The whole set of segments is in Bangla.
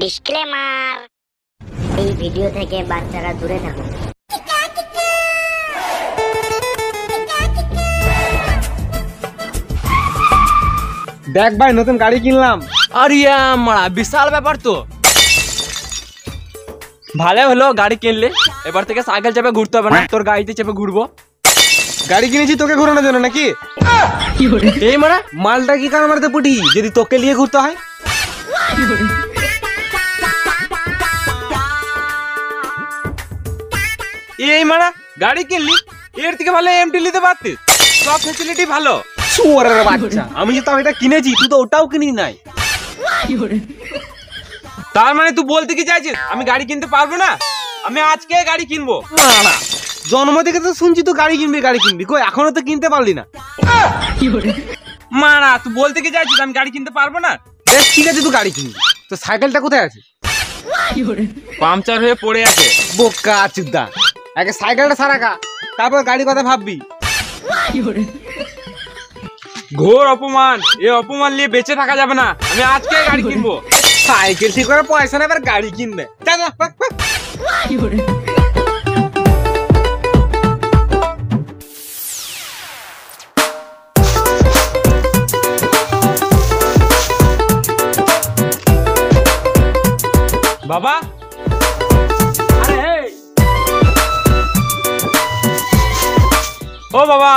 ডিসক্লেমার, এই ভিডিও থেকে বাচ্চারা দূরে থাকুন। দেখ ভাই, নতুন গাড়ি কিনলাম। আরে মারা বিশাল ব্যাপার তো। ভালো হলো গাড়ি কিনলে, এবার থেকে সাইকেল চেপে ঘুরতে হবে না, তোর গাড়িতে চেপে ঘুরবো। গাড়ি কিনেছি তোকে ঘোরানোর জন্য নাকি? এই মারা মালটা কি কার মারতে পুটি যদি তোকে নিয়ে ঘুরতে হয়? এই মারা গাড়ি কিনলি, এর থেকে ভালো এমটি নিতে পারতিস, সব ফ্যাসিলিটি ভালো। শুয়োরের বাচ্চা, আমি যে তাও এটা কিনেছি, তুই তো ওটাও কিনি নাই। তার মানে তুই বলতে কি চাইছিস আমি গাড়ি কিনতে পারবো না? আমি আজকে গাড়ি কিনবো। মারা জন্ম থেকে তো শুনছি তুই গাড়ি কিনবি, কই এখনো তো কিনতে পারলি না। মারা তুই বলতে কি চাইছিস আমি গাড়ি কিনতে পারবো না? বেশ ঠিক আছে, তুই গাড়ি কিনবি, তো সাইকেলটা কোথায় আছে? পাংচার হয়ে পড়ে আছে। বোকা চুদা, আগে সাইকেলটা সারাকা, তারপর গাড়ি কথা ভাববি। ঘোর অপমান, এই অপমান নিয়ে বেঁচে থাকা যাবে না, আমি আজকে গাড়ি কিনবো। সাইকেল ঠিক করে পয়সা না, এবার গাড়ি কিনবে। যা যা, পাক, পাক। বাবা, আরে এই। ও বাবা,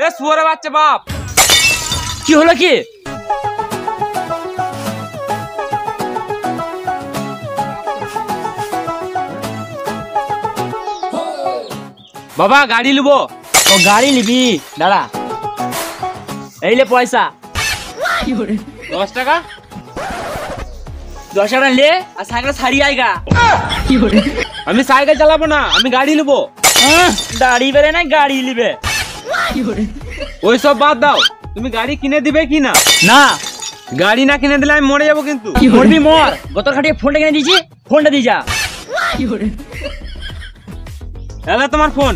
এ শুয়োরের বাচ্চা বাপ, কি হলো কি? বাবা গাড়ি নিবো। ও গাড়ি নিবি? দাঁড়া, এইলে পয়সা 10 টাকা। 10 টাকা লে আর সাইকেল ছাড়িয়ে আইগা। আমি সাইকেল চালাবো না, আমি গাড়ি নেবো। দাড়ি বেড়ে নাই, গাড়ি নিবে। ওই সব বাদ দাও, তুমি গাড়ি কিনে দিবে কি না? না, গাড়ি না কিনে দিলে আমি মরে যাবো কিন্তু। মরবি মর, গতর খাটিয়ে ফোনটা কিনে দিয়েছি, ফোনটা দিয়ে যা। এলা তোমার ফোন।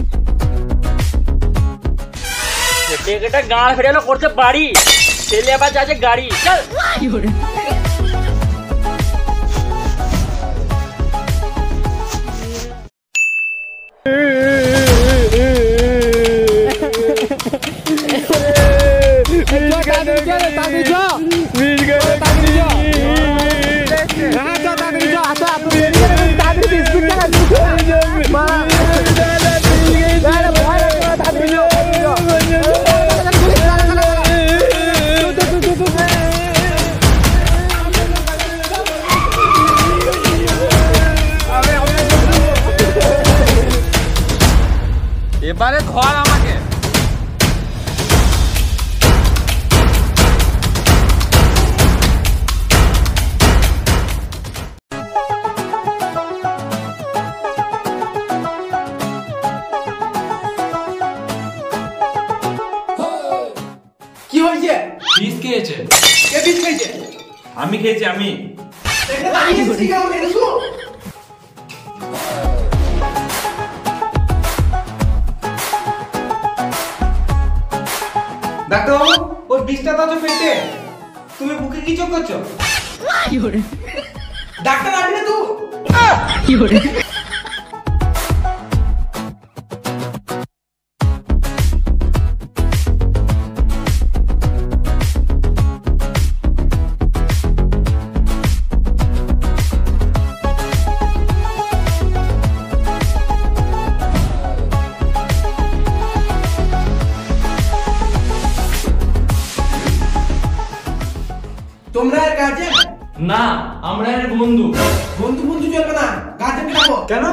এটা গাঁড় ফেরানো করতে পারি, ছেলে আবার যাচ্ছে গাড়ি। চল। এবারে ধর আমাকে। কি হয়েছে? বিষ খেয়েছে। কে বিষ খেয়েছে? আমি খেয়েছি। আমি এটা দাঁড়িয়ে আছিস কেন? এসো। ডাক্তারবাবু, ওর বিষটা তো পেটে, তুমি বুকে কি চোখ করছো? ডাক্তার আসবে না তুই? তোমরা এর গার্জেন? না, আমরা এর বন্ধু। বন্ধু বন্ধু চলবে না, গার্জেনকে ডাকো। কেন?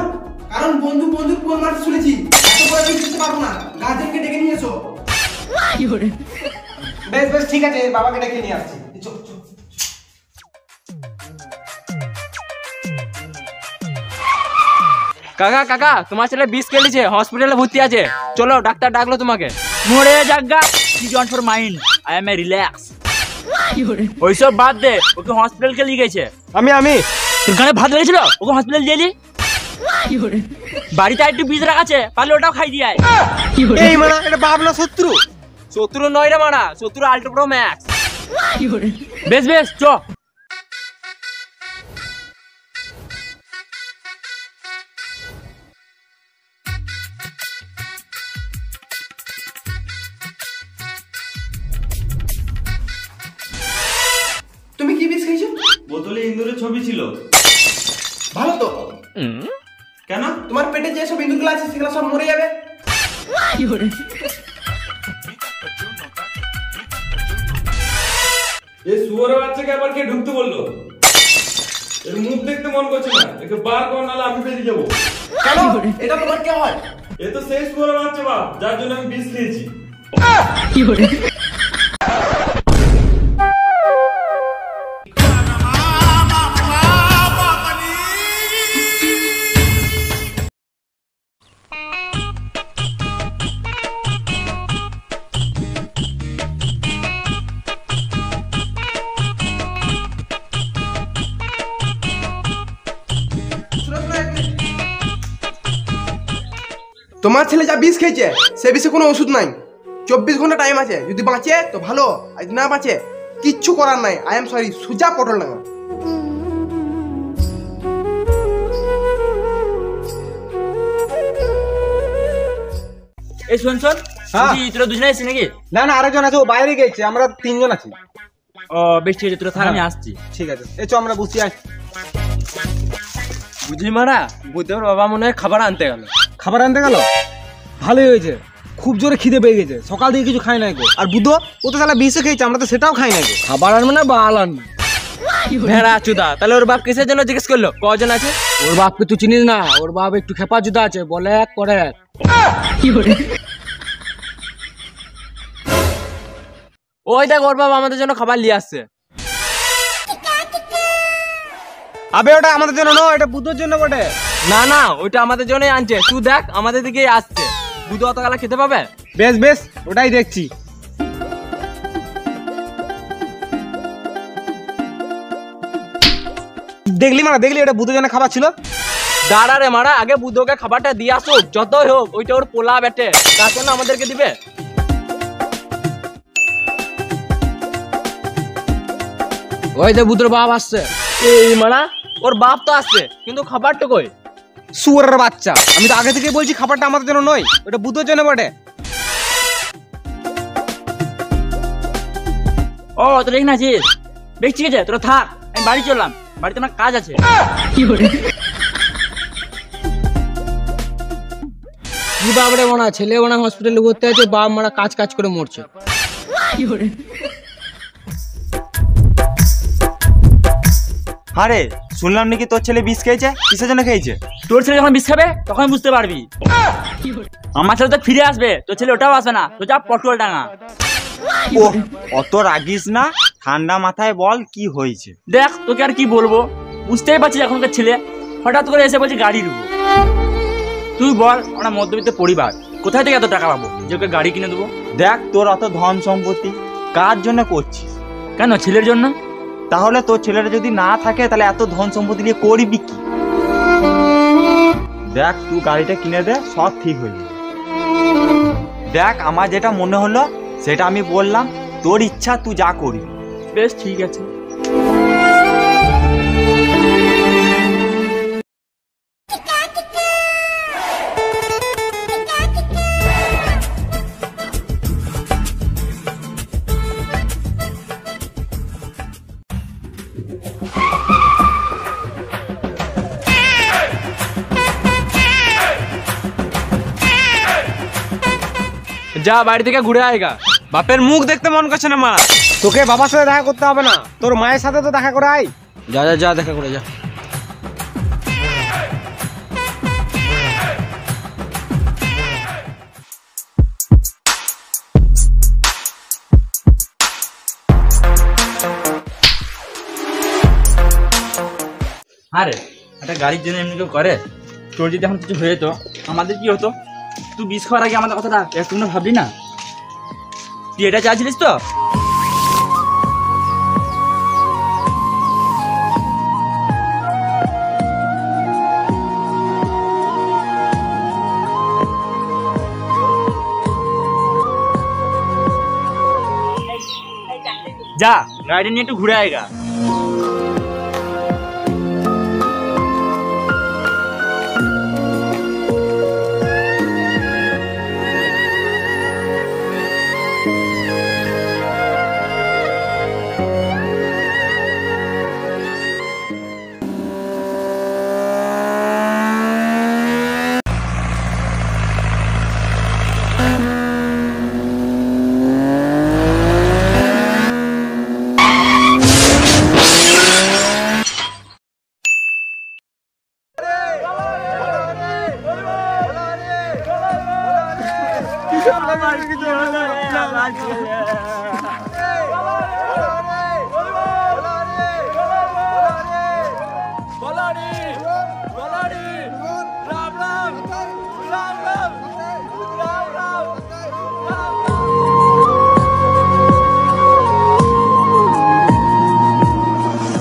কারণ বন্ধু বন্ধুর ফোন মারতে শুনেছি, এত বড় কিছু দিতে পারবো না, গার্জেনকে ডেকে নিয়ে এসো। বেশ বেশ ঠিক আছে, বাবাকে ডেকে নিয়ে আসছি। চল চল। কাকা কাকা, তোমার ছেলে বিষ খেয়েছে, হসপিটালে ভর্তি আছে, চলো ডাক্তার ডাকলো তোমাকে। মরে যাগা, switch on for mind, I am a relax. ওইসব বাদ দে, ওকে হসপিটাল কে নিয়ে গেছে। আমি তোর গানে ভাত লেগেছিল, ওকে হসপিটাল দিয়ে বাড়িতে একটু বীজ রাখা আছে, পারলে ওটাও খাই দিয়ে। এই মানে এটা বাবলা শত্রু, শত্রু নয় রে মারা, শত্রু আল্ট্রা প্রো ম্যাক্স। বেশ বেশ চ। তুমি কি বিষ খেয়েছো? বোতলে ইন্দুরের ছবি ছিল। ভালো তো। কেন? তোমার পেটে যে সব ইঁদুরগুলো আছে সেগুলো সব মরে যাবে। এই শুয়োরের বাচ্চাকে আবার কে ঢুকতে বললো? এর মুখ দেখতে মন করছে না, একে বার কর নাহলে আমি বেরিয়ে যাবো। কেন? এটা তোমার কে হয়? এ তো সেই শুয়োরের বাচ্চা বাপ, যার জন্য আমি বিষ খেয়েছি। শোনো, শোনো, এক মিনিট। তোমার ছেলে যা বিষ খেয়েছে সে বিষে কোনো ওষুধ নাই। 24 ঘন্টা টাইম আছে, যদি বাঁচে তো ভালো, আর যদি না বাঁচে কিচ্ছু করার নাই। আই এম সরি, সুজা পটল ডাঙা। এই শোন শোন, হ্যাঁ। তোরা দুজনে আসছিস নাকি? না না, আরেকজন আছে, ও বাইরে গেছে, আমরা 3 জন আছি। ও বেশ ঠিক আছে, তোরা থাক, আমি আসছি। ঠিক আছে, এই চ আমরা বসি। আয় বুঝলি মারা, বুদ্ধর বাবা মনে হয় খাবার আনতে গেল। খাবার আনতে গেল, ভালোই হয়েছে। খুব জোরে খিদে পেয়ে গেছে, সকাল থেকে কিছু খাই নাই গো। আর বুদ্ধ ও তো শালা বিষে খেয়েছে, আমরা তো সেটাও খাই নাই গো। খাবার আনবে না বাল আনবে? ভেড়া চুদা, তাহলে ওর বাপ কিসের জন্য জিজ্ঞেস করলো কজন আছে? ওর বাপকে তুই চিনিস না, ওর বাপ একটু খেপা জুদা আছে, বলে এক করে এক। ওই দেখ ওর বাবা আমাদের জন্য খাবার নিয়ে আসছে। আবে ওটা আমাদের জন্য নয়, এটা বুদ্ধর জন্য বটে। না না, ওইটা আমাদের জন্যই আনছে। তুই দেখ আমাদের দিকেই আসছে। বুধ অত গালা খেতে পাবে? বেশ বেশ, ওটাই দেখছি। দেখলি মারা, দেখলি এটা বুদ্ধর জন্য খাবার ছিল। দাঁড়া রে মারা, আগে বুধকে খাবারটা দিয়ে আসুক, যতই হোক ওইটা ওর পোলা বেটে, তার জন্য আমাদেরকে দিবে। ওই যে বুধর বাপ আসছে। এই মারা, ওর বাপ তো আসছে, কিন্তু খাবারটা কই? শুয়োরের বাচ্চা, আমি তো আগে থেকে বলছি খাবারটা আমাদের জন্য নয়, ওটা বুদ্ধর জন্য বটে। ও তোরা এখানে আছিস? বেশ ঠিক আছে, তোরা থাক, আমি বাড়ি চললাম, বাড়িতে আমার কাজ আছে। কি বাবরে মনে হয় ছেলে মনে হসপিটালে ভর্তি আছে, বাপ মারা কাজ কাজ করে মরছে। আরে শুনলাম নাকি তোর ছেলে বিষ খেয়েছে, কিসের জন্য খেয়েছে? তোর ছেলে যখন বিষ খাবে তখন বুঝতে পারবি। আমার ছেলে তো ফিরে আসবে, তোর ছেলে ওটাও আসবে না, তো যা পটল ডাঙা। ও অত রাগিস না, ঠান্ডা মাথায় বল কি হয়েছে। দেখ তোকে আর কি বলবো, বুঝতেই পারছিস এখনকার ছেলে হঠাৎ করে এসে বলছে গাড়ি নেবো। তুই বল, আমরা মধ্যবিত্ত পরিবার, কোথায় থেকে এত টাকা পাবো যে ওকে গাড়ি কিনে দেবো? দেখ তোর অত ধন সম্পত্তি কার জন্য করছিস? কেন, ছেলের জন্য। তাহলে তোর ছেলেটা যদি না থাকে তাহলে এত ধন সম্পত্তি নিয়ে করবি কি? দেখ তুই গাড়িটা কিনে দে, সব ঠিক হয়ে যাবে। দেখ আমার যেটা মনে হলো সেটা আমি বললাম, তোর ইচ্ছা তুই যা করবি। বেশ ঠিক আছে। যা বাড়ি থেকে ঘুরে আয়গা। বাপের মুখ দেখতে মন করছে না মা। তোকে বাবার সাথে দেখা করতে হবে না, তোর মায়ের সাথে তো দেখা করে আয়। যা যা যা, দেখা করে যা। আরে একটা গাড়ির জন্য এমনি কেউ করে? তোর যদি এখন কিছু হয়ে যেত আমাদের কি হতো? তুই বিষ খাওয়ার আগে আমাদের কথাটা একটু না ভাবলি না? তুই এটা চাইছিলিস তো? যা গাড়ি নিয়ে একটু ঘুরে আয়গা।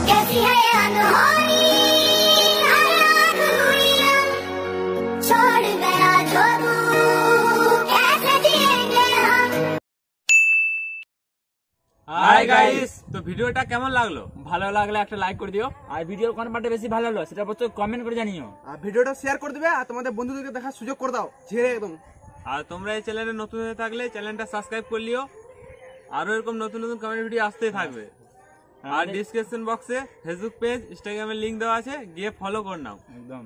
कैसी है ये अनहोनी, हालात हुई ना, छोड़ गया जो तू, कैसे जिएंगे हम। হাই গাইস, তো ভিডিওটা কেমন লাগলো? ভালো লাগলে একটা লাইক করে দিও, আর ভিডিওর কোন পার্টটা বেশি ভালো হলো সেটা অবশ্যই কমেন্ট করে জানিও। আর ভিডিওটা শেয়ার করে দিবে আর তোমাদের বন্ধুদেরকে দেখার সুযোগ করে দাও ঝেড়ে একদম। আর তোমরা এই চ্যানেলে নতুন হয়ে থাকলে চ্যানেলটা সাবস্ক্রাইব করে লিও। আরো এরকম নতুন নতুন কমেন্ট ভিডিও আসতেই থাকবে। আর ডিসক্রিপশন বক্সে ফেসবুক পেজ, ইনস্টাগ্রামের লিংক দেওয়া আছে, গিয়ে ফলো করে নাও একদম।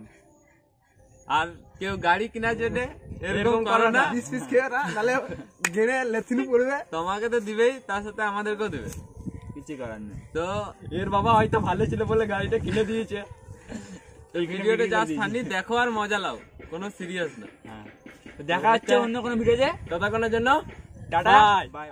আর কেউ গাড়ি কেনার জন্য এরকম করো না, বিষ ফিস খেয়ে না, নাহলে গেনে লেথিনি পড়বে। তোমাকে তো দিবেই, তার সাথে আমাদেরকেও দিবে। কিছু করার নেই। তো এর বাবা হয়তো ভালো ছিল বলে গাড়িটা কিনে দিয়েছে। এই ভিডিওটা জাস্ট ফানি দেখো আর মজা লাও, কোনো সিরিয়াস না। দেখা হচ্ছে অন্য কোনো ভিডিওতে, ততক্ষণের জন্য টাটা। বাই।